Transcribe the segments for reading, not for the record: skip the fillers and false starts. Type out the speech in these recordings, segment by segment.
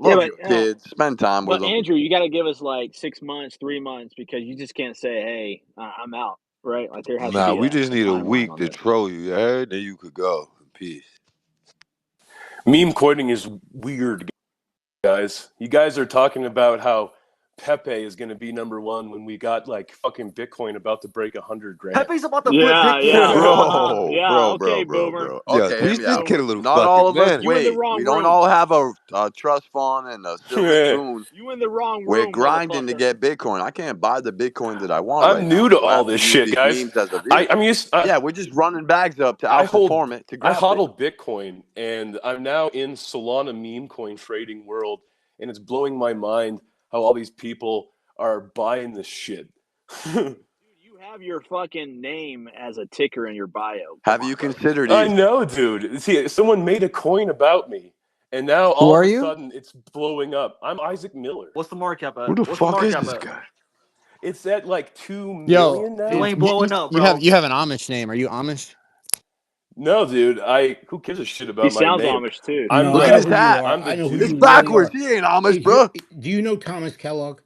Yeah, Love but your kids. Spend time with but them. Andrew, you got to give us like 6 months, 3 months, because you just can't say, "Hey, I'm out." Right? Like there has to Nah, be we a just need a timeline week on to this. troll you. You heard? Then you could go in peace. Meme coining is weird, guys. You guys are talking about how Pepe is going to be #1 when we got like fucking Bitcoin about to break 100 grand. Pepe's about to flip Bitcoin. Yeah, Bro, okay, bro. boomer. Yo, Okay, hear teach me this out. kid a little Not fucking all of us. man. You in the Wait, wrong we don't room. all have a trust fund and a silver spoon. You in the wrong We're room, grinding to motherfucker. get Bitcoin. I can't buy the Bitcoin that I want I'm right new now. to So I all have to this use shit, these guys. memes as a vehicle. Yeah, we're just running bags up to outperform it to I grab it. hodl Bitcoin, and I'm now in Solana meme coin trading world, and it's blowing my mind how all these people are buying this shit. Dude, you have your fucking name as a ticker in your bio. Have you considered I it? know, dude. See, someone made a coin about me, and now all of a sudden it's blowing up. I'm Isaac Miller. What's the market cap at? Who the What's fuck the is market this cap at? guy? It's at like 2 Yo, million now. You ain't blowing up, bro. You have an Amish name. Are you Amish? No, dude. Who gives a shit about He my sounds name? Amish too. I'm Look the, at his hat. I'm the I know who dude. It's you backwards. really He ain't Amish, are. bro. Do you know Thomas Kellogg?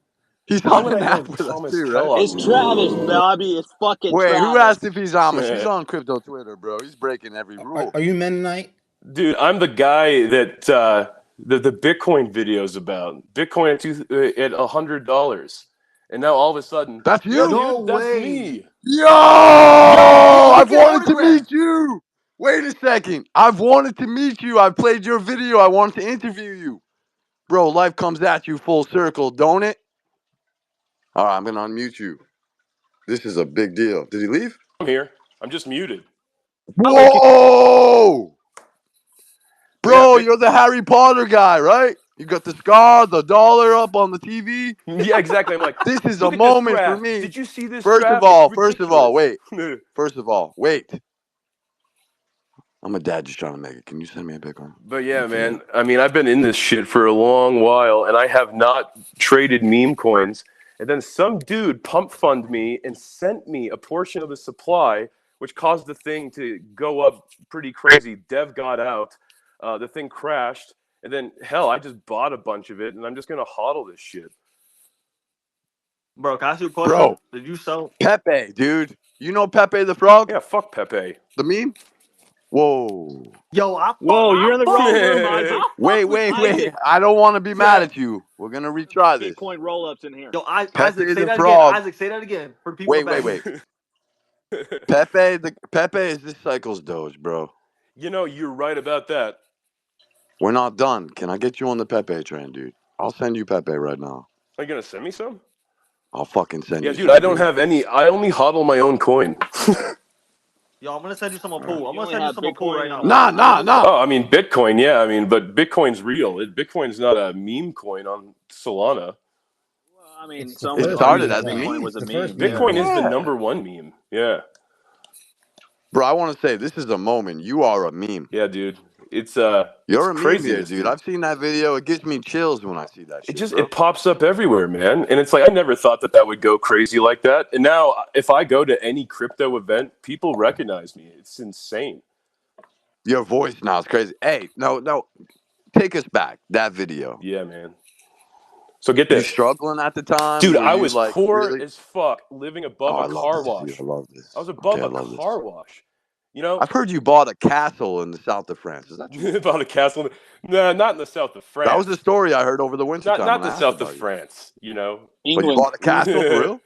He's Why on would the I know map with us Thomas too, right? Kellogg? It's Travis, Bobby. It's fucking Wait, Travis. who asked if he's Amish? He's on crypto Twitter, bro. He's breaking every rule. Are you Mennonite? Dude, I'm the guy that the Bitcoin videos about. Bitcoin at $100, and now all of a sudden, That's you? yeah, No dude, that's way. me. Yo! Yo, I've look at wanted to autograph. meet you. Wait a second. I've wanted to meet you. I played your video. I wanted to interview you. Bro, life comes at you full circle, don't it? All right, I'm going to unmute you. This is a big deal. Did he leave? I'm here. I'm just muted. Whoa! Bro, Yeah, you're the Harry Potter guy, right? You got the scar, the dollar up on the TV. Yeah, exactly. I'm like, This is a look at this moment for graph. me. Did you see this First graph? of all, It's ridiculous. wait. I'm a dad just trying to make it. Can you send me a Bitcoin? But yeah, man. I mean, I've been in this shit for a long while, and I have not traded meme coins. And then some dude pump funded me and sent me a portion of the supply, which caused the thing to go up pretty crazy. Dev got out. The thing crashed. And then, hell, I just bought a bunch of it, and I'm just going to hodl this shit. Bro, can I ask you a question? Bro. Did you sell? Pepe, dude. You know Pepe the Frog? Yeah, fuck Pepe. The meme? Whoa. Yo, Whoa, you're in the wrong room, Isaac. Wait. I don't want to be mad at you. We're going to retry this. Bitcoin roll-ups in here. Yo, Isaac, Pepe say the that Frog. again. Isaac, say that again for people in the back. Wait. Pepe is this cycle's Doge, bro. You know, you're right about that. We're not done. Can I get you on the Pepe train, dude? I'll send you Pepe right now. Are you going to send me some? I'll fucking send you Yeah, dude, some, I don't have any. I only hodl my own coin. Yo, I'm gonna send you some on pool. I'm You gonna only send you have some on pool Bitcoin right and, now. Nah. Oh, I mean, Bitcoin, yeah. I mean, but Bitcoin's real. Bitcoin's not a meme coin on Solana. Well, I mean, It's the someone It first started meme as a coin. Bitcoin meme. was a It's the meme. first meme Bitcoin is the Yeah. #1 meme. Yeah. Bro, I want to say this is a moment. You are a meme. Yeah, dude. It's You're a meme here, craziness, dude. I've seen that video. It gives me chills when I see that shit, bro. It pops up everywhere, man. And it's like, I never thought that would go crazy like that. And now if I go to any crypto event, people recognize me. It's insane. Your voice now is crazy. Hey, no. Take us back. That video. Yeah, man. So get You this. struggling at the time? Dude, Were I you was like poor really? as fuck, living above I a love car this, wash. dude. I love this. I was above I a love car this. wash. You know, I've heard you bought a castle in the south of France. Is that true? about a castle. No, not in the south of France. That was the story I heard over the winter time. Not when the I south asked of about you. France. You know, But you England. bought a castle for real?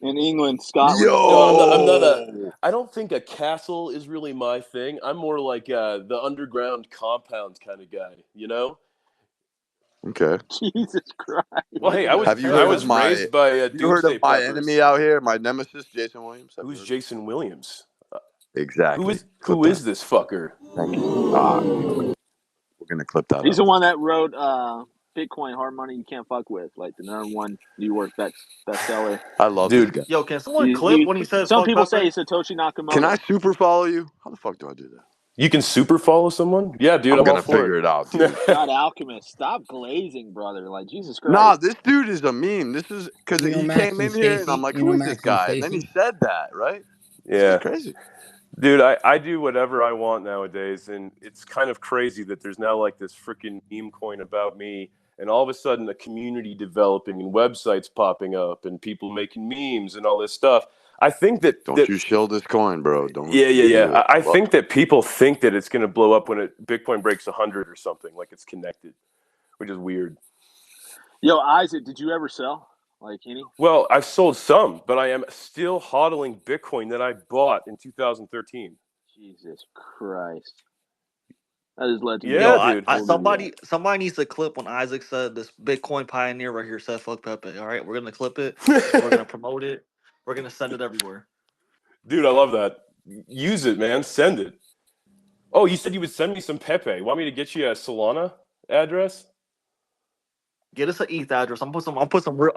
In England, Scotland. No, I'm not a. Yo. I don't think a castle is really my thing. I'm more like the underground compound kind of guy. You know. Okay. Jesus Christ. Well, hey, I was Have you heard of raised by Have you heard Doomsday of my Preppers. enemy out here, my nemesis, Jason Williams? Who's Jason Williams? Exactly. Who is this fucker? Thank you. We're gonna clip that. He's up. the one that wrote Bitcoin Hard Money You Can't Fuck With, like the #1 New York bestseller. I love Dude. this guy. Yo, can someone clip when he says some fuck people Pepper? say Satoshi Nakamoto. Can I super follow you? How the fuck do I do that? You can super follow someone? Yeah, dude, I'm all gonna for figure it out, dude. God, Alchemist, stop glazing, brother. Like, Jesus Christ. Nah, this dude is a meme. This is because You know he Max came and in here and Stacy? I'm like, You who know is this Max and guy? And then he Stacy? said that, right? Yeah. This is crazy. Dude, I do whatever I want nowadays, and it's kind of crazy that there's now like this freaking meme coin about me, and all of a sudden a community developing and websites popping up and people making memes and all this stuff. I think that Don't you shill this coin, bro. Don't yeah, you do it. I think that people think that it's going to blow up when Bitcoin breaks 100 or something, like it's connected, which is weird. Yo, Isaac, did you ever sell like any? Well, I've sold some, but I am still hodling Bitcoin that I bought in 2013. Jesus Christ, that has led to me Yeah, Yo, getting dude. somebody needs to clip when Isaac said this Bitcoin pioneer right here said fuck Pepe. All right, we're gonna clip it. We're gonna promote it. We're gonna send it everywhere. Dude, I love that. Use it, man. Send it. Oh, you said you would send me some Pepe. Want me to get you a Solana address? Get us an ETH address. I'll put some of Yes, the real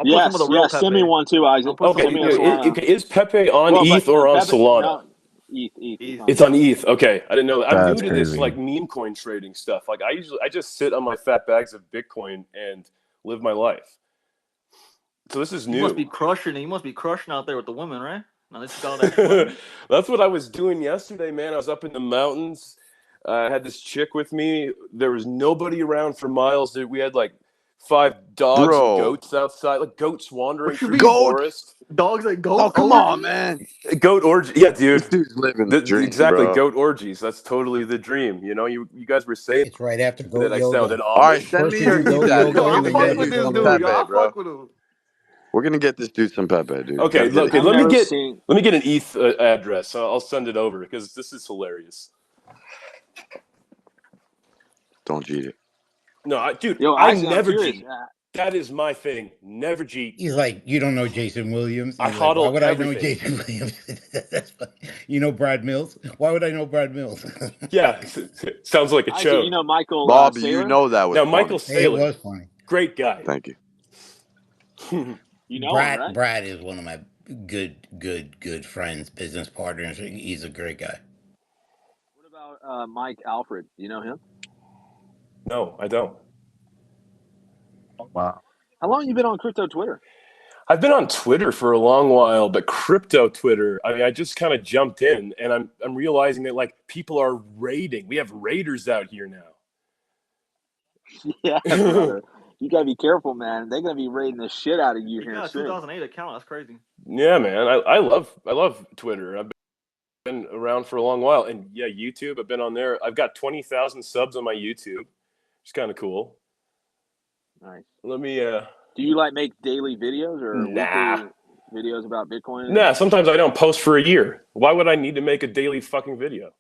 yes. Send me Pepe. one too, Isaac. Put some Okay, Send of me the a real Solana. is Pepe on Well, but ETH or on Pepe, Solana? no, ETH. It's on It's ETH. on ETH. Okay, I didn't know that. I'm new That's to this crazy. like meme coin trading stuff. Like I just sit on my fat bags of Bitcoin and live my life. So this is You must new. be crushing it. You must be crushing out there with the women, right? Now that you got all that money. That's what I was doing yesterday, man. I was up in the mountains. I had this chick with me. There was nobody around for miles. Dude, we had like 5 dogs and Bro. goats outside, like goats wandering What you through the mean? Goats? forest. Dogs and Oh, goats come on, orgy? man. Goat orgy, yeah, This dude. dude's living the dream, Exactly, bro. goat orgies. That's totally the dream. You know, you guys were saying It's right after goat that I sounded yoga. All right, Amish. send First me you your do ETH goat address. yoga, Yo, I and We're then gonna you fuck get do with you this some dude. Solana. Yo, Pepe, I bro. fuck with him. We're gonna get this dude some Pepe, dude. Okay, Gotta get okay. it. I've Let me never get seen. an ETH address. I'll send it over because this is hilarious. Don't cheat it. No, dude, Yo, I Isaac, I'm never curious. cheat. That is my thing. Never cheat. He's like, you don't know Jason Williams. I He's like, why hodl would I know everything. Jason Williams? That's funny. You know Brad Mills? Why would I know Brad Mills? Yeah, sounds like a Isaac, you chode. know Michael Bobby, you Saylor? know that was Now, Michael funny. Hey, it Saylor, was funny. great guy. Thank you. You know him, right? Brad is one of my good friends, business partners. He's a great guy. What about Mike Alfred? Do you know him? No, I don't. Wow. How long you been on crypto Twitter? I've been on Twitter for a long while, but crypto Twitter, I mean, I just kind of jumped in and I'm realizing that like people are raiding. We have raiders out here Yeah, now. brother. You gotta be careful, man. They're gonna be raiding the shit out of you He here got a soon. 2008 account. That's crazy. Yeah, man. I love Twitter. I've been around for a long while. And yeah, YouTube, I've been on there. I've got 20,000 subs on my YouTube. It's kind of cool. Nice. Let me Do you like make daily videos or nah. weekly videos about Bitcoin? Nah, sometimes I don't post for a year. Why would I need to make a daily fucking video?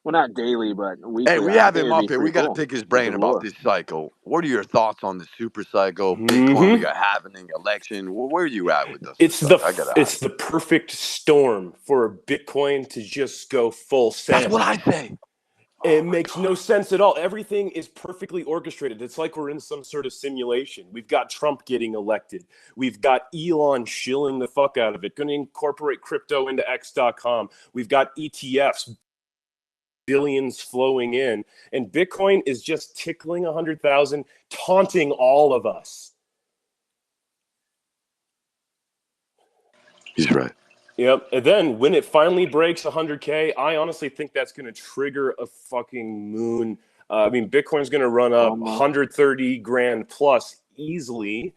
Well, not daily, but Hey, weekly. we I have think him it'd up be here. We pretty got to cool. pick his Get brain the about lore. this cycle. What are your thoughts on the super cycle, Bitcoin? We got halving, election. Where are you at with this? It's I gotta it's ask. the perfect storm for Bitcoin to just go full That's send. what I say. It Oh my makes no God. sense at all. Everything is perfectly orchestrated. It's like we're in some sort of simulation. We've got Trump getting elected. We've got Elon shilling the fuck out of it, going to incorporate crypto into X.com. We've got ETFs, billions flowing in. And Bitcoin is just tickling 100,000, taunting all of us. He's right. Yep. And then when it finally breaks 100K, I honestly think that's going to trigger a fucking moon. I mean, Bitcoin's going to run up FOMO. 130 grand plus easily.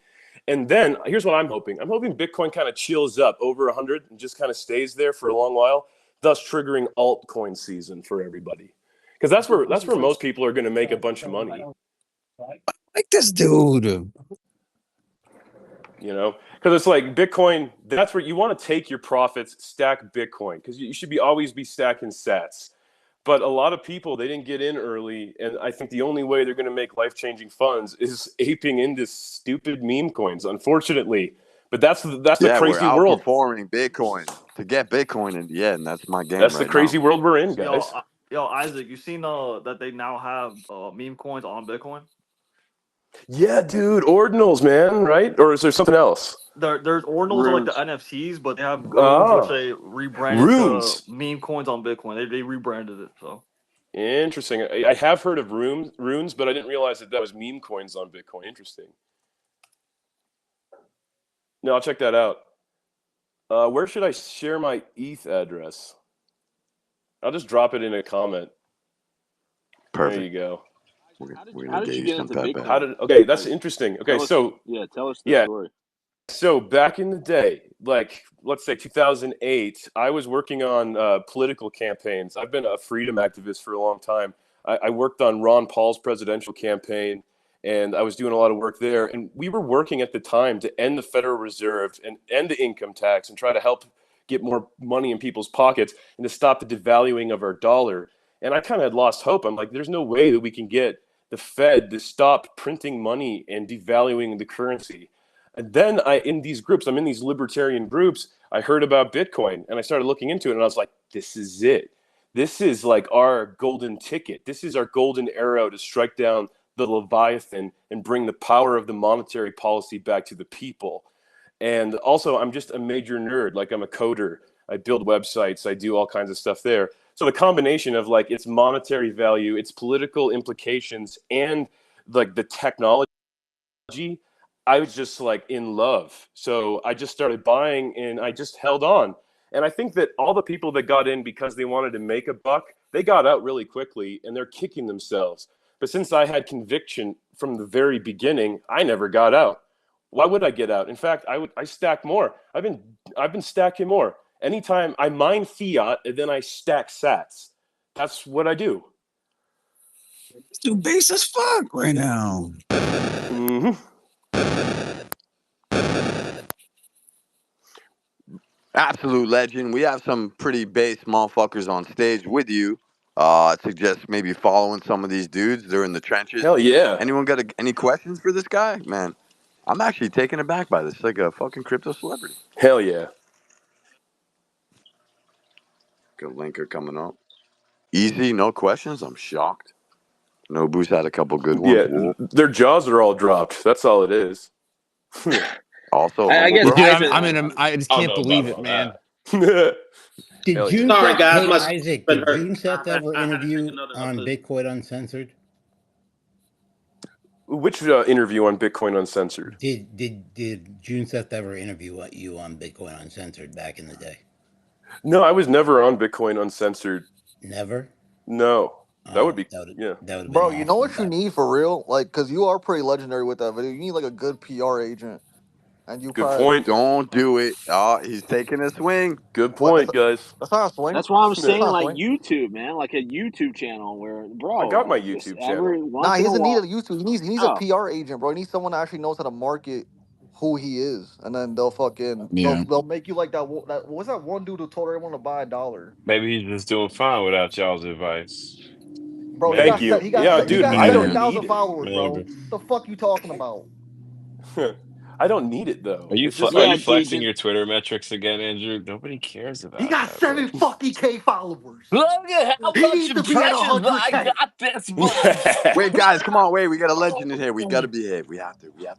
And then here's what I'm hoping. I'm hoping Bitcoin kind of chills up over 100 and just kind of stays there for a long while, thus triggering altcoin season for everybody. Because that's where most people are going to make a bunch of money. Like this dude. You know, because it's like Bitcoin, that's where you want to take your profits, stack Bitcoin, because you should always be stacking sats. But a lot of people, they didn't get in early, and I think the only way they're going to make life-changing funds is aping into stupid meme coins, unfortunately. But that's the Yeah, we're crazy world. outperforming Bitcoin to get Bitcoin in the end. That's my game That's the right now. crazy world we're in, Yo, guys. Isaac, you seen that they now have meme coins on Bitcoin? Yeah, dude, ordinals, man, right? Or is there something else? There's ordinals are like the Runes. NFTs, but they have runes which Ah, they rebranded to runes. meme coins on Bitcoin. They rebranded it. So Interesting. I have heard of runes, but I didn't realize that was meme coins on Bitcoin. Interesting. No, I'll check that out. Where should I share my ETH address? I'll just drop it in a comment. Perfect. There you go. How did you get into Pepe. Bitcoin? Okay, that's interesting. Okay, tell us the story. So back in the day, like let's say 2008, I was working on political campaigns. I've been a freedom activist for a long time. I worked on Ron Paul's presidential campaign, and I was doing a lot of work there. And we were working at the time to end the Federal Reserve and end the income tax and try to help get more money in people's pockets and to stop the devaluing of our dollar. And I kind of had lost hope. I'm like, there's no way that we can get the Fed to stop printing money and devaluing the currency. And then in these groups, I'm in these libertarian groups, I heard about Bitcoin and I started looking into it and I was like, this is it. This is like our golden ticket. This is our golden arrow to strike down the Leviathan and bring the power of the monetary policy back to the people. And also, I'm just a major nerd. Like, I'm a coder. I build websites. I do all kinds of stuff there. So the combination of like its monetary value, its political implications, and like the technology, I was just like in love. So I just started buying and I just held on. And I think that all the people that got in because they wanted to make a buck, they got out really quickly and they're kicking themselves. But since I had conviction from the very beginning, I never got out. Why would I get out? In fact, I stack more. I've been stacking more. Anytime I mine fiat and then I stack sats. That's what I do. This dude base as fuck right now. Mm-hmm. Absolute legend. We have some pretty base motherfuckers on stage with you. I suggest maybe following some of these dudes. They're in the trenches. Hell yeah. Anyone got any questions for this guy? Man, I'm actually taken aback by this. It's like a fucking crypto celebrity. Hell yeah. Good linker coming up. Easy, no questions. I'm shocked. Nobu's had a couple good ones. Yeah, their jaws are all dropped. That's all it is. Also, I guess Dude, Isaac- I just can't believe it, man. Did Hell yeah. June Sorry, guys, hey, my Isaac, been did hurt. June Seth I ever had to interview take another on piss. Bitcoin Uncensored? Which interview on Bitcoin Uncensored? Did June Seth ever interview you on Bitcoin Uncensored back in the day? No, I was never on Bitcoin Uncensored. Never? No. That would be, that would yeah. have Bro, been you know what awesome. you need for real? Like, because you are pretty legendary with that video. You need like a good PR agent. And you Good probably. point. don't do it. Oh, he's taking a swing. Good What? point, guys. That's not a swing. That's why I'm That's saying not a like swing. YouTube, man, like a YouTube channel where, bro, I got my like just YouTube every channel. once Nah, he in a doesn't need a while. YouTube. He needs a Oh, PR agent, bro. He needs someone that actually knows how to market who he is, and then they'll fucking Yeah. they'll make you like that. That what's that one dude who told everyone to buy $1? Maybe he's just doing fine without y'all's advice. Bro, he Thank got Maybe. you. he Yeah, dude, got I Yeah. don't 70,000 need followers, bro. Maybe. The fuck you talking about? it. I don't need it, though. Are you It's just are yeah, you like, dude. flexing your Twitter metrics again, Andrew? Nobody cares He about got that, bro. 750K followers. Look at how He much needs to be at impressions I 100K. got this month. Wait, guys, come on. Wait, we got a legend in here. We got to behave. We have to behave.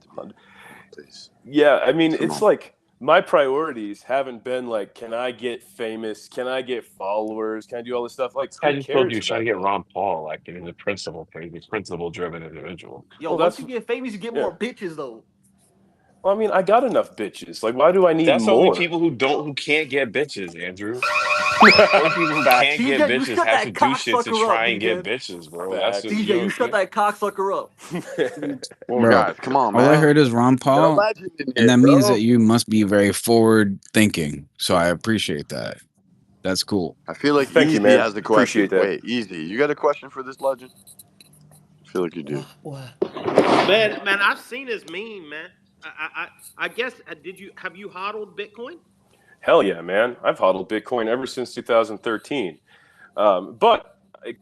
Please. yeah, I mean, Come it's on. like my priorities haven't been like, can I get famous? Can I get followers? Can I do all this stuff? Like, This guy who just told you cares he's trying to about get that? Ron Paul, like he's a principal driven individual. Yo, Well, once that's, you get famous, you get yeah. more bitches though. Well, I mean, I got enough bitches. Like, why do I need That's only more? people who can't get bitches, Andrew. Only people who Facts. can't get DJ, you bitches shut have to that do shit to cocksucker up, try and get DJ. bitches, bro. That's Facts. what DJ, you you shut that cocksucker up. Well, Bro, guys, come on, all I man. heard is Ron Got a Paul, legend in and here, that means bro. that you must be very forward thinking. So I appreciate that. That's cool. I feel like Thank you, Easy man. has a Appreciate question. that. Wait, Easy, you got a question for this legend? I feel like you do. What? Man, I've seen this meme, man. I guess have you hodled Bitcoin? Hell yeah, man. I've hodled Bitcoin ever since 2013. But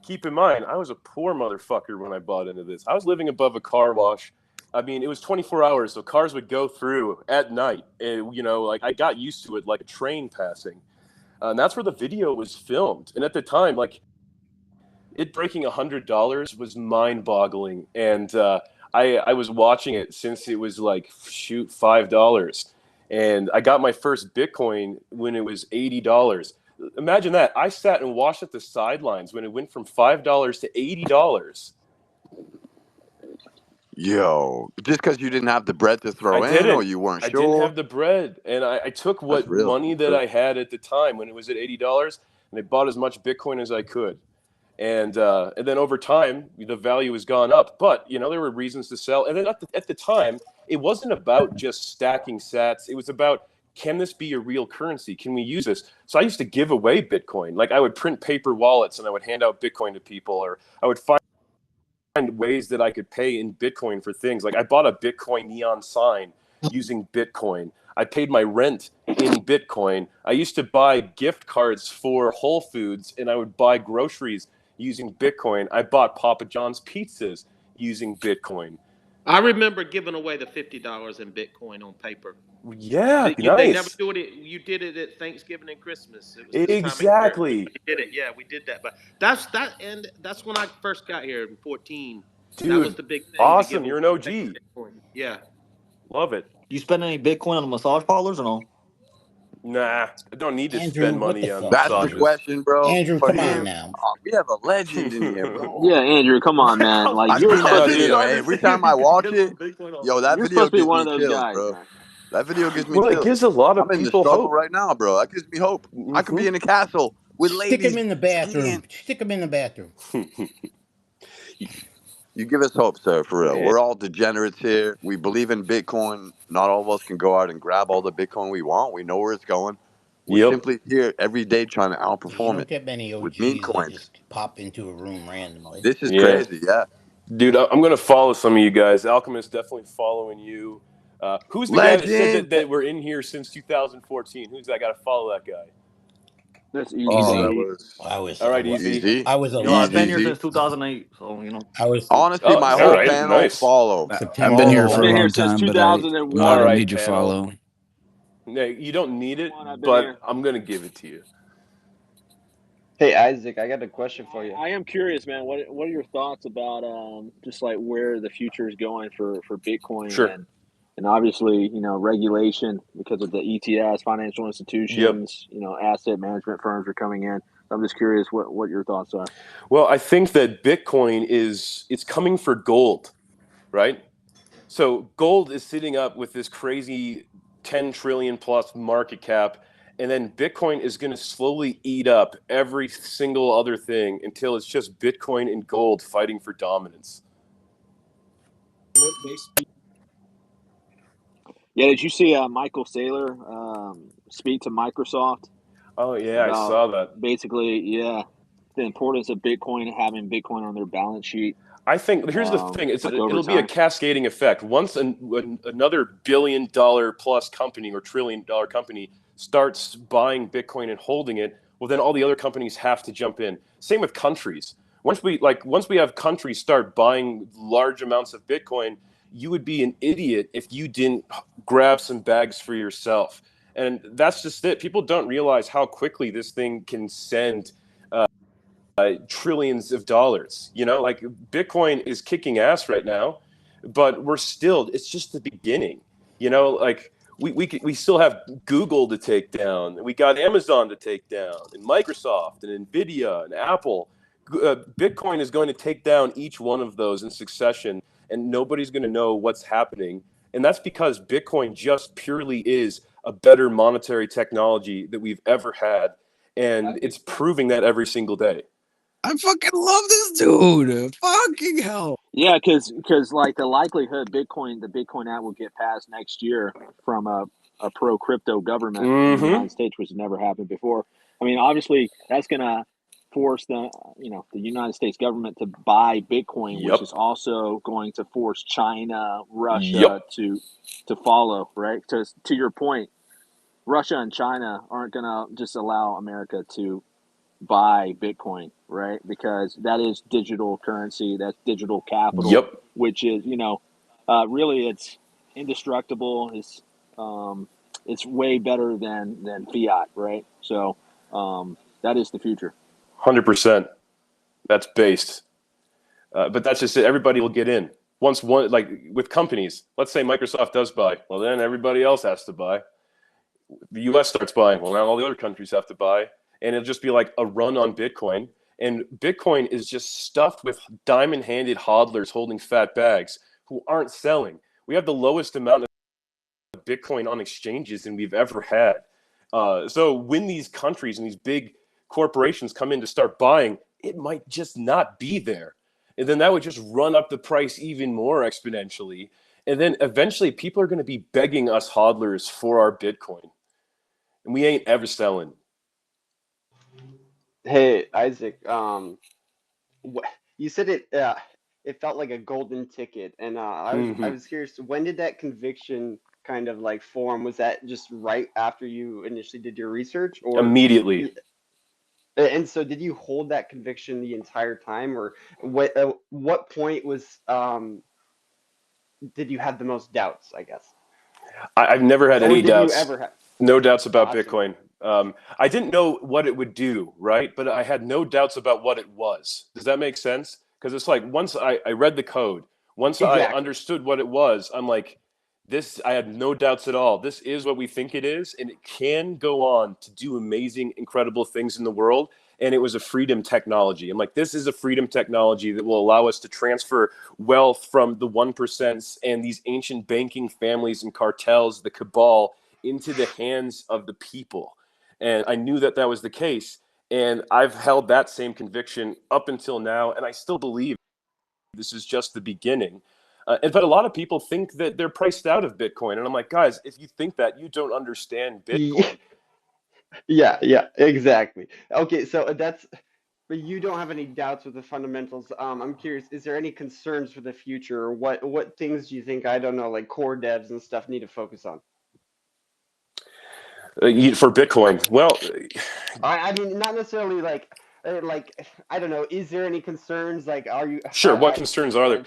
keep in mind, I was a poor motherfucker when I bought into this. I was living above a car wash. I mean, it was 24 hours, so cars would go through at night. And, you know, like I got used to it like a train passing. And that's where the video was filmed. And at the time, like, it breaking $100 was mind-boggling. And I was watching it since it was like, shoot, $5. And I got my first Bitcoin when it was $80. Imagine that. I sat and watched at the sidelines when it went from $5 to $80. Yo, just because you didn't have the bread to throw I in, or didn't. you weren't I sure? didn't have the bread, and I took what real. money that I had at the time when it was at $80, and I bought as much Bitcoin as I could. And then over time, the value has gone up. But, there were reasons to sell. And then at the time, it wasn't about just stacking sats. It was about, can this be a real currency? Can we use this? So I used to give away Bitcoin. Like I would print paper wallets and I would hand out Bitcoin to people, or I would find ways that I could pay in Bitcoin for things. Like I bought a Bitcoin neon sign using Bitcoin. I paid my rent in Bitcoin. I used to buy gift cards for Whole Foods, and I would buy groceries using Bitcoin. I bought Papa John's pizzas using Bitcoin. I remember giving away the $50 in Bitcoin on paper. Yeah, They never nice. do it. You did it at Thanksgiving and Christmas. It was this time of year. Exactly. We did it. Yeah, we did that. But that's when I first got here in 14. That was Dude, the big thing to give awesome. away You're an OG. Bitcoin. Yeah. Love it. You spend any Bitcoin on the massage parlors or no? Nah, I don't need to Andrew, spend what the money on fuck, That's the Andrew? massages. question, bro. Andrew, For come on him, now. we have a legend in here, bro. Yeah, Andrew, come on, man. Like I've you're seen that supposed to video. be, Every time I watch it, yo, that you're video supposed to be gives one me of those chills, guys, bro. man. That video gives me Well, it chills. gives a lot I'm of in the people struggle hope. right now, bro. That gives me hope. I could be in a castle with Stick ladies him in the bathroom. skiing. Stick him in the bathroom. You give us hope, sir, for real. Yeah. We're all degenerates here. We believe in Bitcoin. Not all of us can go out and grab all the Bitcoin we want. We know where it's going. We're Yep. simply here every day trying to Yeah, you outperform don't it get many with meme OGs that coins. just pop into a room randomly. This is Yeah. crazy, yeah. Dude, I'm going to follow some of you guys. Alchemist definitely following you. Who's the guy that said Legend. that we're in here since 2014? Who's that? I got to follow that guy. That's Oh, Easy. that easy. was All right, easy. easy. I was Yo, I've been eleven. here Easy. since 2008, so I was Honestly, Oh, my all whole right. panel Nice. follow. I've September been All here of I've for a been them. here long since time, but I 2001. All don't right, need your panel. follow. No, you don't need it, I've been here. but I'm going to give it to you. Hey Isaac, I got a question for you. I am curious, man. What are your thoughts about just like where the future is going for Bitcoin Sure. and obviously regulation because of the ETS, financial Yep. institutions, asset management firms are coming in. I'm just curious what your thoughts are. Well, I think that Bitcoin it's coming for gold, right? So gold is sitting up with this crazy 10 trillion plus market cap, and then Bitcoin is going to slowly eat up every single other thing until it's just Bitcoin and gold fighting for dominance. Yeah, did you see Michael Saylor speak to Microsoft Oh yeah, I about saw that. basically, the importance of Bitcoin, having Bitcoin on their balance sheet, I think here's the thing: like over it'll be a time? cascading effect. Once another $1 billion plus company or $1 trillion company starts buying Bitcoin and holding it, well, then all the other companies have to jump in. Same with countries. Once we have countries start buying large amounts of Bitcoin, you would be an idiot if you didn't grab some bags for yourself. And that's just it. People don't realize how quickly this thing can send trillions of dollars. Like Bitcoin is kicking ass right now, but it's just the beginning. Like we still have Google to take down. We got Amazon to take down, and Microsoft and Nvidia and Apple. Bitcoin is going to take down each one of those in succession, and nobody's going to know what's happening. And that's because Bitcoin just purely is a better monetary technology that we've ever had, and it's proving that every single day. I fucking love this dude. Fucking hell. Yeah, because like the likelihood the Bitcoin Act will get passed next year from a pro crypto government in the Mm-hmm. United States, which has never happened before. I mean, obviously that's gonna force the United States government to buy Bitcoin, which Yep. is also going to force China, Russia Yep. to follow. Right? To your point, Russia and China aren't gonna just allow America to buy Bitcoin, right? Because that is digital currency, that's digital capital, Yep. which is really it's indestructible. It's way better than fiat, right? So that is the future. 100%. That's based. But that's just it. Everybody will get in. Once one, like with companies, let's say Microsoft does buy, well, then everybody else has to buy. The US starts buying, well, now all the other countries have to buy. And it'll just be like a run on Bitcoin. And Bitcoin is just stuffed with diamond handed hodlers holding fat bags who aren't selling. We have the lowest amount of Bitcoin on exchanges than we've ever had. So when these countries and these big corporations come in to start buying, it might just not be there. And then that would just run up the price even more exponentially. And then eventually people are going to be begging us hodlers for our Bitcoin. And we ain't ever selling. Hey, Isaac, you said it felt like a golden ticket, and I was curious, when did that conviction kind of like form? Was that just right after you initially did your research, or Immediately. and so did you hold that conviction the entire time, or what point was did you have the most doubts, I guess? I've never had Or any did you doubts. ever have? No doubts about Gotcha. Bitcoin. I didn't know what it would do, right? But I had no doubts about what it was. Does that make sense? Because it's like once I read the code, once I Exactly. understood what it was, I'm like, this, I had no doubts at all. This is what we think it is, and it can go on to do amazing, incredible things in the world. And it was a freedom technology. I'm like, this is a freedom technology that will allow us to transfer wealth from the 1% and these ancient banking families and cartels, the cabal, into the hands of the people. And I knew that that was the case. And I've held that same conviction up until now. And I still believe this is just the beginning. But a lot of people think that they're priced out of Bitcoin. And I'm like, guys, if you think that, you don't understand Bitcoin. Yeah, exactly. Okay, so but you don't have any doubts with the fundamentals. I'm curious, is there any concerns for the future, or what things do you think, I don't know, like core devs and stuff need to focus on? For Bitcoin, well, I mean, not necessarily like I don't know. Is there any concerns? Like, are you? sure. What concerns are there?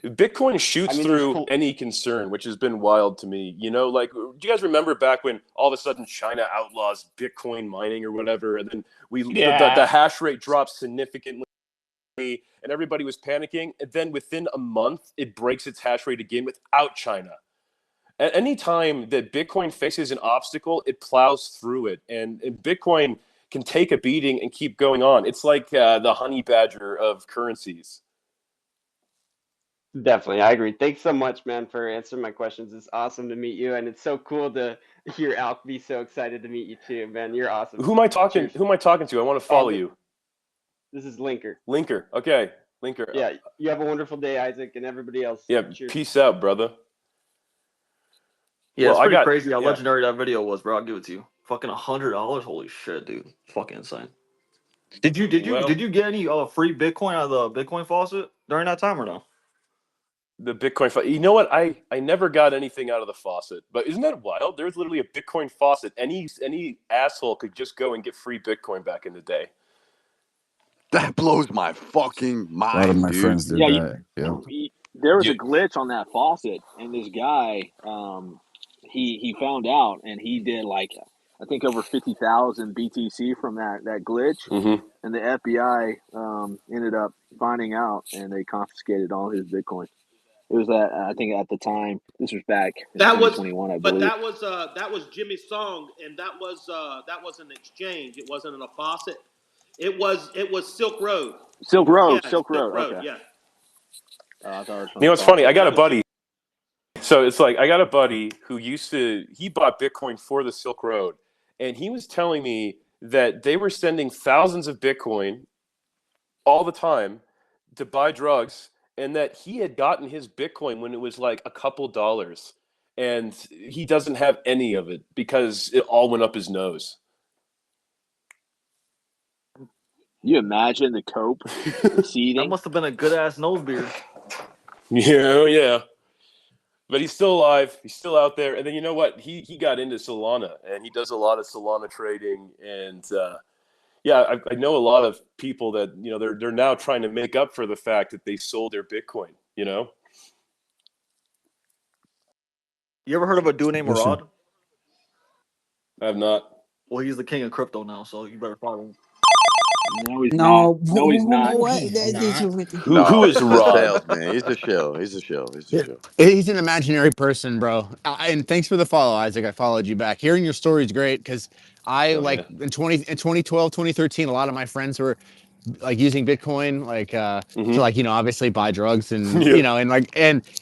Bitcoin I shoots mean, there's through any concern, which has been wild to me. You know, like, do you guys remember back when all of a sudden China outlaws Bitcoin mining or whatever, and then the hash rate drops significantly, and everybody was panicking, and then within a month it breaks its hash rate again without China. At any time that Bitcoin faces an obstacle, it plows through it, and Bitcoin can take a beating and keep going on. It's like the honey badger of currencies. Definitely, I agree. Thanks so much, man, for answering my questions. It's awesome to meet you, and it's so cool to hear Alk be so excited to meet you too, man. You're awesome. Who am I talking? Cheers. Who am I talking to? I want to follow you. This is Linker. Linker. Okay, Linker. Yeah, you have a wonderful day, Isaac, and everybody else. Yeah. Cheers. Peace out, brother. Yeah, Well, it's pretty I got crazy how yeah. legendary that video was, bro. I'll give it to you. Fucking $100. Holy shit, dude. Fucking insane. Did you Well, get any free Bitcoin out of the Bitcoin faucet during that time or no? the Bitcoin. You know what? I never got anything out of the faucet. But isn't that wild? There's literally a Bitcoin faucet. Any asshole could just go and get free Bitcoin back in the day. That blows my fucking A lot of mind, my dude. friends did Yeah, that. Yeah. there was a Yeah. glitch on that faucet, and this guy, he found out, and he did like I think over 50,000 BTC from that glitch, Mm-hmm. and the FBI ended up finding out, and they confiscated all his Bitcoin. It was that I think at the time. This was back in That was, 2021, I but believe. that was Jimmy Song, and that was an exchange. It wasn't a faucet. It was Silk Road. Silk Yeah, Road, Silk Silk Road. Road. Okay, Yeah, I thought it was from You know, the it's funny. I faucet. got a that was Jimmy. buddy. So it's like I got a buddy who he bought Bitcoin for the Silk Road, and he was telling me that they were sending thousands of Bitcoin all the time to buy drugs, and that he had gotten his Bitcoin when it was like a couple dollars, and he doesn't have any of it because it all went up his nose. You imagine the cope, the That seeding. must have been a good ass nose beer. Yeah. But he's still alive. He's still out there. And then you know what? He got into Solana, and he does a lot of Solana trading. And yeah, I know a lot of people that they're now trying to make up for the fact that they sold their Bitcoin. You know, You ever heard of a dude named Listen. Murad? I have not. Well, he's the king of crypto now, so you better follow him. No, he's not. No, No, he's not. what? He's not. Who No, is he's a Rod? salesman. He's a shill. He's a shill. He's a Yeah, shill. he's an imaginary person, bro. And thanks for the follow, Isaac. I followed you back. Hearing your story is great because I Oh like yeah. in 2012, 2013, a lot of my friends were like using Bitcoin to like, obviously buy drugs and Yeah.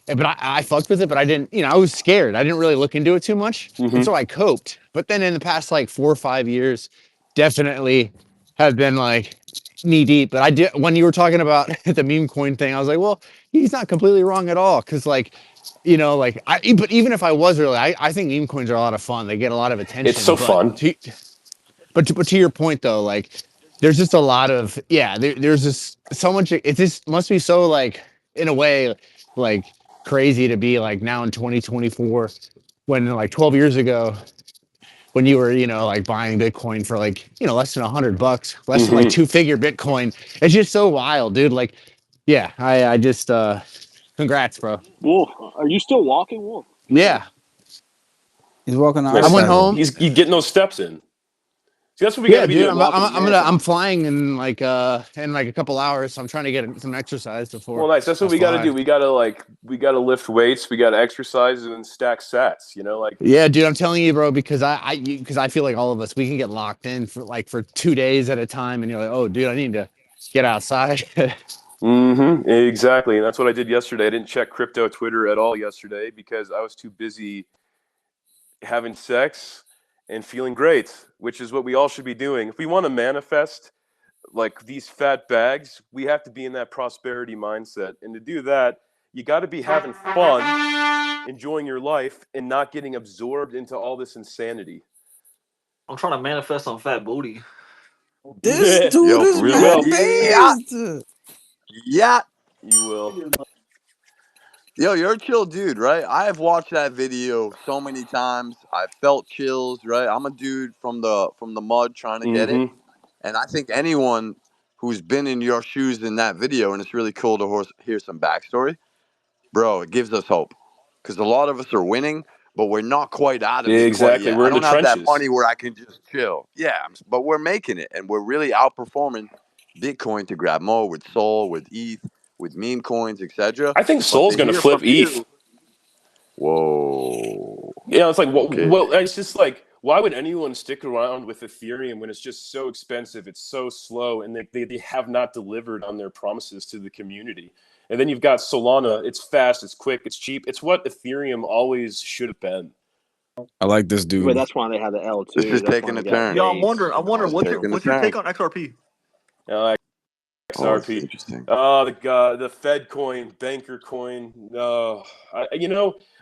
but I fucked with it, but I didn't, I was scared. I didn't really look into it too much. And so I coped. But then in the past like 4 or 5 years, definitely have been like knee deep. But I did when you were talking about the meme coin thing, I was like, well, he's not completely wrong at all. Cause like, you know, like but even if I was really, I think meme coins are a lot of fun. They get a lot of It's attention. so fun. But to your point though, like there's just a lot of there's just so much. It just must be so like in a way like crazy to be like now in 2024 when like 12 years ago when you were like buying Bitcoin for like less than $100, less than like Mm-hmm. two-figure Bitcoin. It's just so wild, dude. Like, yeah, I just congrats, bro. Wolf, are you still walking, Wolf? Yeah, He's walking the I Nice. went archival. home. He's getting those steps in. See, that's what we got Yeah, to be dude, He's doing. walking a I'm marathon. flying in like a couple hours. So I'm trying to get some exercise Well, before nice. That's I what we got to fly. do. We got to lift weights. We got to exercise and then stack sats. You know, like. Yeah, dude, I'm telling you, bro, because I feel like all of us we can get locked in for 2 days at a time, and you're like, oh, dude, I need to get outside. Mm-hmm. Exactly, and that's what I did yesterday. I didn't check crypto Twitter at all yesterday because I was too busy having sex and feeling great, which is what we all should be doing. If we want to manifest like these fat bags, we have to be in that prosperity mindset. And to do that, you got to be having fun, enjoying your life, and not getting absorbed into all this insanity. I'm trying to manifest some fat booty. This dude Yo, is for You real, man. mad will. Yeah, based. yeah. You will. Yo, you're a chill dude, right? I have watched that video so many times. I felt chills, right? I'm a dude from the mud trying to get it, Mm-hmm. and I think anyone who's been in your shoes in that video, and it's really cool to hear some backstory, bro. It gives us hope because a lot of us are winning, but we're not quite out of it quite Exactly. yet. We're I in the don't have that trenches. money where I can just chill. Yeah, but we're making it, and we're really outperforming Bitcoin to grab more with Sol, with ETH, with meme coins, etc. I think But Sol's to going to hear flip from ETH. you, whoa, It's like, okay. it's just like, why would anyone stick around with Ethereum when it's just so expensive, it's so slow, and they have not delivered on their promises to the community? And then you've got Solana. It's fast, it's quick, it's cheap. It's what Ethereum always should have been. I like this But dude. that's why they have the This L2. is That's why taking they a got turn. Yo, I'm base wondering. I'm and all wondering This is that. taking a what's your take turn. on XRP? Uh, Oh, this is XRP. interesting. The Fed coin, banker coin.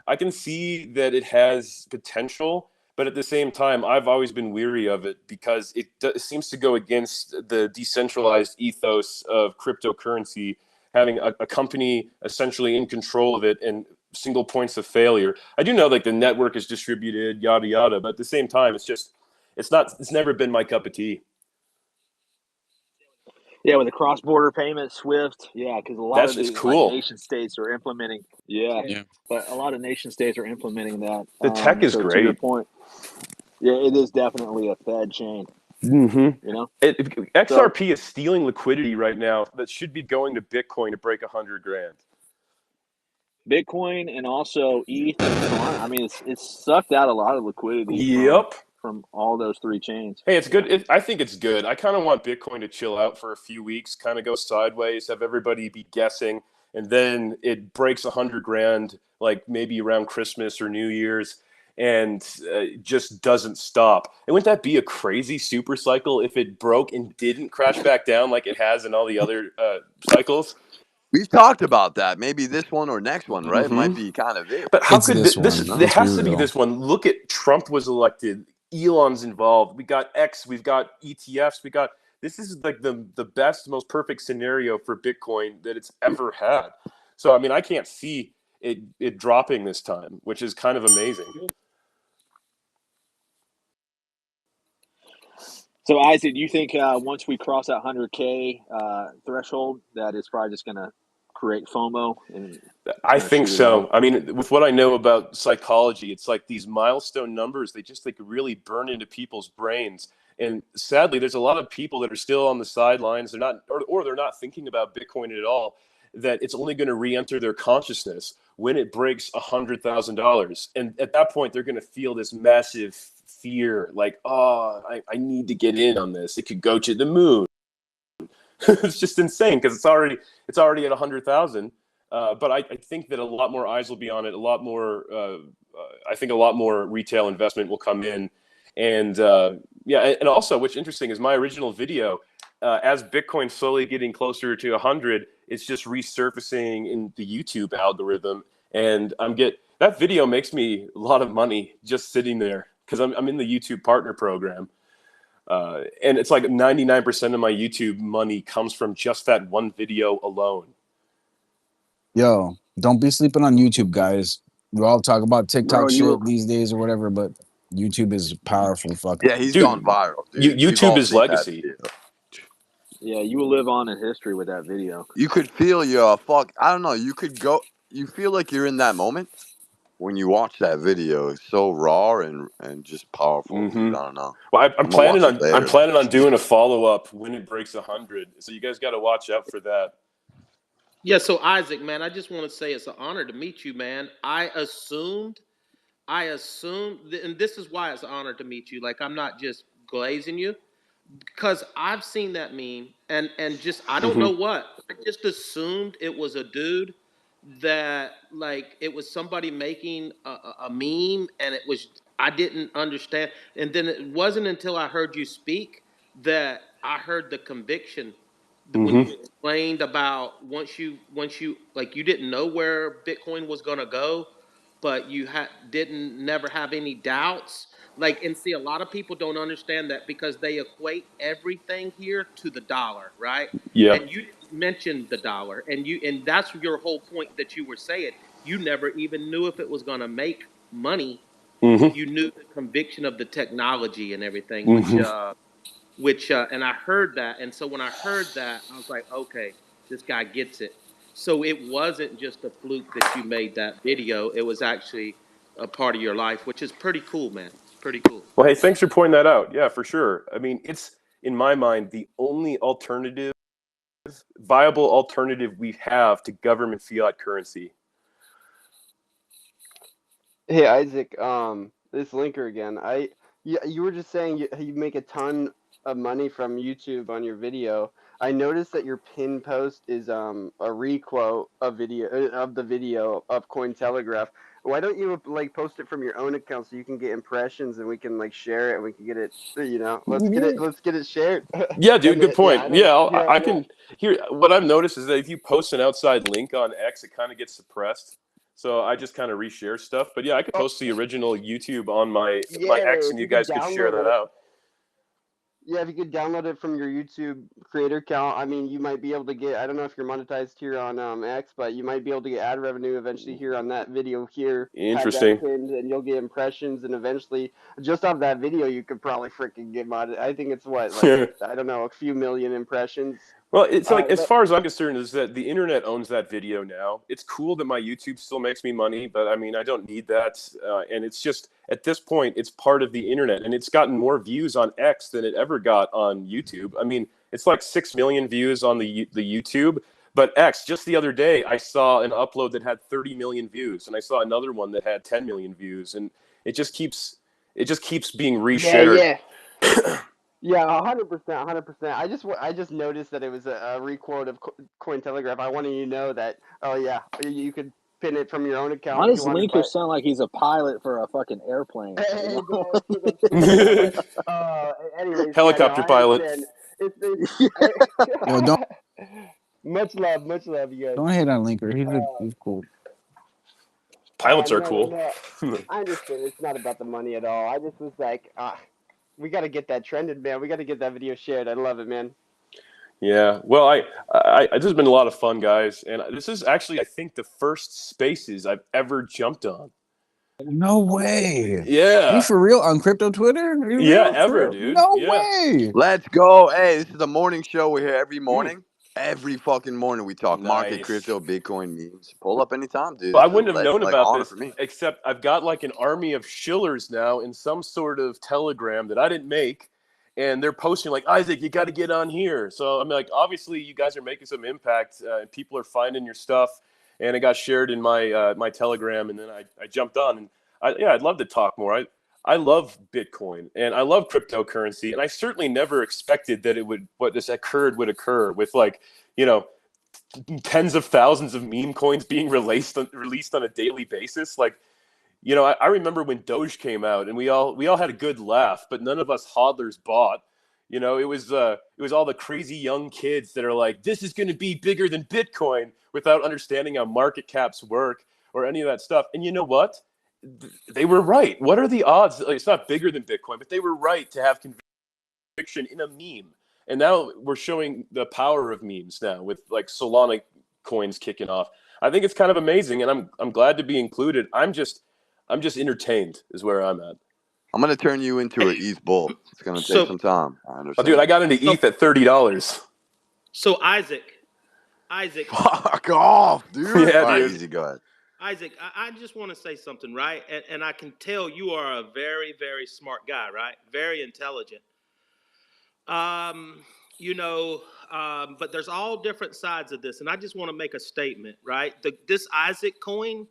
I can see that it has potential, but at the same time, I've always been weary of it because it seems to go against the decentralized ethos of cryptocurrency, having a company essentially in control of it and single points of failure. I do know like the network is distributed, yada yada, but at the same time, it's never been my cup of tea. Yeah, with the cross-border payment, SWIFT. Yeah, because a lot That of shit's the like cool. nation states are implementing. Yeah, Yeah. but a lot of nation states are implementing that. The tech is So to your great. point, yeah, it is definitely a Fed chain. Mm-hmm. You know, so XRP is stealing liquidity right now that should be going to Bitcoin to break 100 grand. Bitcoin and also ETH and Solana. I mean, it's sucked out a lot of liquidity Yep. from all those three chains. Hey, it's Yeah. good. I think it's good. I kind of want Bitcoin to chill out for a few weeks, kind of go sideways, have everybody be guessing, and then it breaks 100 grand, like maybe around Christmas or New Year's, and just doesn't stop. And wouldn't that be a crazy super cycle if it broke and didn't crash back down like it has in all the other cycles? We've talked about that. Maybe this one or next one, right? Mm-hmm. Might be kind of it. But how It's could this this? one. There No? Let's be has to be real. this one. Look at Trump was elected. Elon's involved. We got X. We've got ETFs. We got this is like the best, most perfect scenario for Bitcoin that it's ever had. So I mean, I can't see it dropping this time, which is kind of amazing. So Isaac, do you think once we cross that 100K threshold, that it's probably just going to create FOMO and it's I going to think shoot it up? so. I mean, with what I know about psychology, it's like these milestone numbers, they just like really burn into people's brains. And sadly, there's a lot of people that are still on the sidelines. They're not, or they're not thinking about Bitcoin at all. That it's only going to re-enter their consciousness when it breaks $100,000, and at that point, they're going to feel this massive fear, like, oh, I need to get in on this. It could go to the moon. It's just insane because it's already at 100,000. But I think that a lot more eyes will be on it. A lot more. I think a lot more retail investment will come in, And yeah, and also what's interesting is my original video, as Bitcoin slowly getting closer to 100, it's just resurfacing in the YouTube algorithm, and that video makes me a lot of money just sitting there because I'm in the YouTube partner program. And it's like 99% of my YouTube money comes from just that one video alone. Yo, don't be sleeping on YouTube, guys. We all talk about TikTok Bro, shit these days or whatever, but YouTube is powerful. Fucking Yeah, he's gone Dude, viral, dude. We've YouTube all is seen that legacy. video. yeah, you will live on in history with that video. You could feel your I don't know. You could go. You feel like you're in that moment when you watch that video. It's so raw and just powerful, dude. I don't know. Well, I'm I'm gonna planning watch it on I'm later. planning on doing a follow up when it breaks 100. So you guys got to watch out for that. Yeah, so Isaac, man, I just want to say it's an honor to meet you, man. I assumed, and this is why it's an honor to meet you. Like, I'm not just glazing you, because I've seen that meme, and just I don't know what. I just assumed it was a dude that, like, it was somebody making a meme, and it was, I didn't understand. And then it wasn't until I heard you speak that I heard the conviction when you explained about once you like, you didn't know where Bitcoin was going to go, but you didn't never have any doubts. Like, and see, a lot of people don't understand that because they equate everything here to the dollar, right? Yeah. And you didn't mention the dollar, and that's your whole point that you were saying. You never even knew if it was going to make money. You knew the conviction of the technology and everything, and I heard that, and so when I heard that, I was like, okay, this guy gets it. So it wasn't just a fluke that you made that video; it was actually a part of your life, which is pretty cool, man. Pretty cool. Well, hey, thanks for pointing that out. Yeah, for sure. I mean, it's in my mind the only viable alternative we have to government fiat currency. Hey Isaac, this linker again. You were just saying you make a ton of money from YouTube on your video. I noticed that your pin post is a requote of the video of Cointelegraph. Why don't you like post it from your own account so you can get impressions and we can like share it and we can get it, let's get it shared. Yeah, dude, And good yeah, I point. don't Yeah, yeah, I yeah. can hear what I've noticed is that if you post an outside link on X, it kind of gets suppressed. So I just kind of reshare stuff. But yeah, I could Oh, post the original YouTube on my yeah, X, and if you you could guys could share download that it. out. Yeah, if you could download it from your YouTube creator account, I mean, you might be able to get, I don't know if you're monetized here on X, but you might be able to get ad revenue eventually here on that video here. Have that Interesting. pinned and you'll get impressions, and eventually, just off that video, you could probably freaking get modded. I think it's what, like, I don't know, a few million impressions. Well, it's like, as But far as I'm concerned, is that the internet owns that video now. It's cool that my YouTube still makes me money, but I mean, I don't need that. And it's just, at this point, it's part of the internet, and it's gotten more views on X than it ever got on YouTube. I mean, it's like 6 million views on the YouTube, but X, just the other day, I saw an upload that had 30 million views, and I saw another one that had 10 million views, and it just keeps being yeah, reshared. yeah. Yeah, 100%, 100%. I just noticed that it was a requote of Cointelegraph. I wanted you to know that. Oh yeah, you could pin it from your own account Why if you does wanted, Linker but sound like he's a pilot for a fucking airplane? You it know? does, because I'm sitting there. But anyways, yeah, no, Helicopter I pilot. understand. It's yo, don't much love, you guys. don't hate on Linker. He's cool. Pilots are No, cool. no, I understand. It's not about the money at all. I just was like, we got to get that trended, man. We got to get that video shared. I love it, man. Yeah, well, this has been a lot of fun, guys, and this is actually, I think, the first spaces I've ever jumped on. No way. Are you Yeah, for real on crypto Twitter? Are you yeah, real? For ever, real? dude. No Yeah. way. Let's go. Hey, this is the morning show. We're here every morning. Every fucking morning we talk market, Nice. crypto, Bitcoin memes. Pull up anytime, dude. Well, I It's a wouldn't have known about honor this, for me. except I've got like an army of shillers now in some sort of Telegram that I didn't make, and they're posting like, Isaac, you got to get on here. So I'm like, obviously, you guys are making some impact, and people are finding your stuff, and it got shared in my Telegram, and then I jumped on, and I'd love to talk more. I love Bitcoin and I love cryptocurrency, and I certainly never expected that what this occurred would occur with, like, you know, tens of thousands of meme coins being released on a daily basis. Like, You know, I remember when Doge came out, and we all had a good laugh, but none of us hodlers bought. You know, it was all the crazy young kids that are like, this is going to be bigger than Bitcoin, without understanding how market caps work or any of that stuff. And you know what? They were right. What are the odds? Like, it's not bigger than Bitcoin, but they were right to have conviction in a meme. And now we're showing the power of memes now with like Solana coins kicking off. I think it's kind of amazing, and I'm glad to be included. I'm just entertained is where I'm at. I'm gonna turn you into an ETH bull. It's gonna take So some time. I Oh, understand. dude, I got into so ETH at $30. so Isaac, Fuck off, dude. Yeah, All right, dude. easy. Go ahead. Isaac, I just want to say something, right? And I can tell you are a very, very smart guy, right? Very intelligent. Um, you know, but there's all different sides of this, and I just want to make a statement, right? This Isaac coin,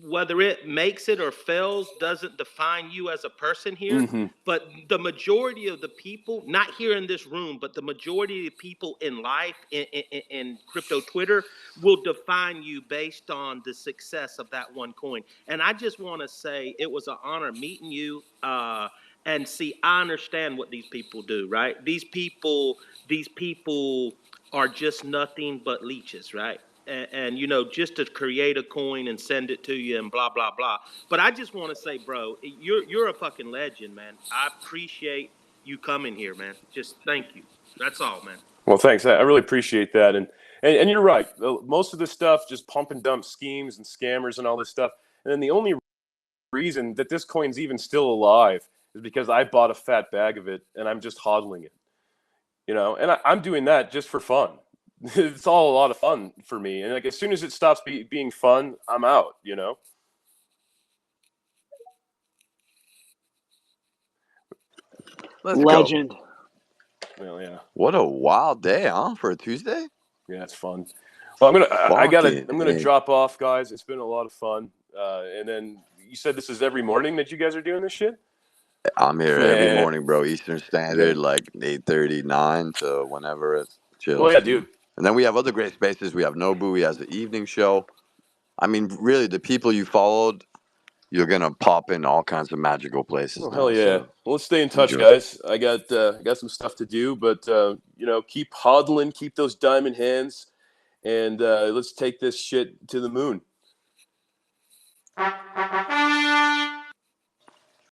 whether it makes it or fails, doesn't define you as a person here. Mm-hmm. But the majority of the people, not here in this room, but the majority of the people in life, in crypto Twitter, will define you based on the success of that one coin. And I just want to say it was an honor meeting you. And see, I understand what these people do, right? These people are just nothing but leeches, right? And you know, just to create a coin and send it to you and blah blah blah. But I just want to say, bro, you're a fucking legend, man. I appreciate you coming here, man. Just thank you. That's all, man. Well, thanks. I really appreciate that. And you're right. Most of this stuff, just pump and dump schemes and scammers and all this stuff. And then the only reason that this coin's even still alive is because I bought a fat bag of it and I'm just hodling it. You know, and I'm doing that just for fun. It's all a lot of fun for me. And like as soon as it stops being fun, I'm out. You know. Let's go. Legend. Well, yeah. What a wild day, huh? For a Tuesday. Yeah, it's fun. Well, Fucking I'm gonna A. drop off, guys. It's been a lot of fun. And then you said this is every morning that you guys are doing this shit. I'm here every Man, morning, bro. Eastern you got Standard, like 8:39 to whenever it's well, chills. yeah, dude. And then we have other great spaces. We have Nobu. He has the evening show. I mean, really, the people you followed, you're gonna pop in all kinds of magical places Oh hell now. yeah! So Well, let's stay in touch, enjoy. guys. I got some stuff to do, but you know, keep hodling, keep those diamond hands, and let's take this shit to the moon.